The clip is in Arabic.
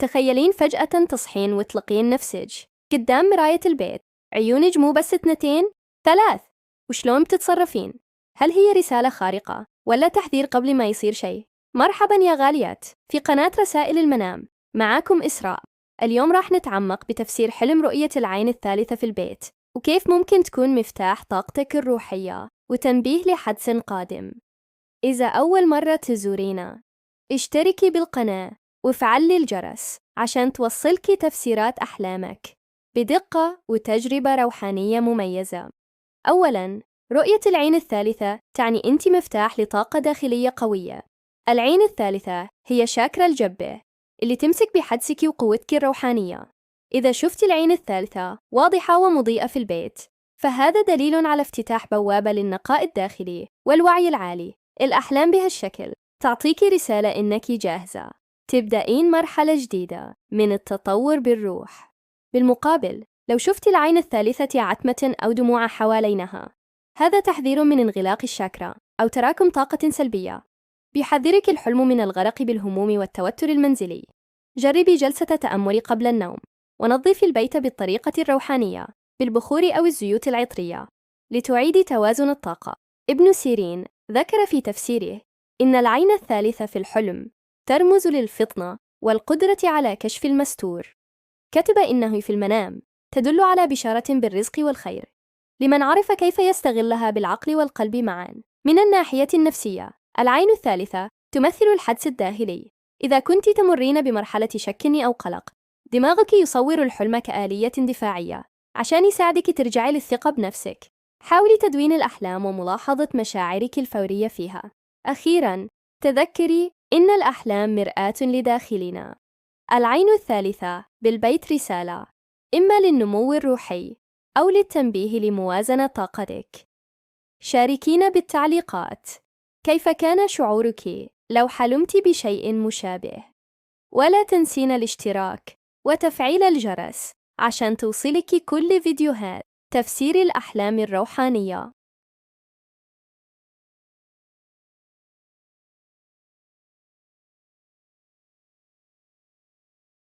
تخيلين فجأة تصحين وتلقين نفسك قدام مراية البيت، عيونك مو بس 2 3. وشلون بتتصرفين؟ هل هي رسالة خارقة ولا تحذير قبل ما يصير شيء؟ مرحبا يا غاليات في قناة رسائل المنام، معاكم إسراء. اليوم راح نتعمق بتفسير حلم رؤية العين الثالثة في البيت، وكيف ممكن تكون مفتاح طاقتك الروحية وتنبيه لحدث قادم. إذا أول مرة تزورينا، اشتركي بالقناة وفعلي الجرس عشان توصلك تفسيرات أحلامك بدقة وتجربة روحانية مميزة. أولاً، رؤية العين الثالثة تعني أنت مفتاح لطاقة داخلية قوية. العين الثالثة هي شاكرا الجبة اللي تمسك بحدسك وقوتك الروحانية. إذا شفت العين الثالثة واضحة ومضيئة في البيت، فهذا دليل على افتتاح بوابة للنقاء الداخلي والوعي العالي. الأحلام بهالشكل تعطيك رسالة إنك جاهزة تبدأين مرحلة جديدة من التطور بالروح. بالمقابل، لو شفت العين الثالثة عتمة أو دموع حوالينها، هذا تحذير من انغلاق الشاكرا أو تراكم طاقة سلبية. بيحذرك الحلم من الغرق بالهموم والتوتر المنزلي. جربي جلسة تأمل قبل النوم، ونظفي البيت بالطريقة الروحانية بالبخور أو الزيوت العطرية لتعيدي توازن الطاقة. ابن سيرين ذكر في تفسيره إن العين الثالثة في الحلم ترمز للفطنة والقدرة على كشف المستور. كتب إنه في المنام تدل على بشارة بالرزق والخير لمن عرف كيف يستغلها بالعقل والقلب معا. من الناحية النفسية، العين الثالثة تمثل الحدس الداخلي. إذا كنت تمرين بمرحلة شك أو قلق، دماغك يصور الحلم كآلية دفاعية عشان يساعدك ترجعي للثقة بنفسك. حاولي تدوين الأحلام وملاحظة مشاعرك الفورية فيها. أخيراً، تذكري إن الأحلام مرآة لداخلنا. العين الثالثة بالبيت رسالة إما للنمو الروحي أو للتنبيه لموازنة طاقتك. شاركينا بالتعليقات كيف كان شعورك لو حلمت بشيء مشابه، ولا تنسين الاشتراك وتفعيل الجرس عشان توصلك كل فيديوهات تفسير الأحلام الروحانية.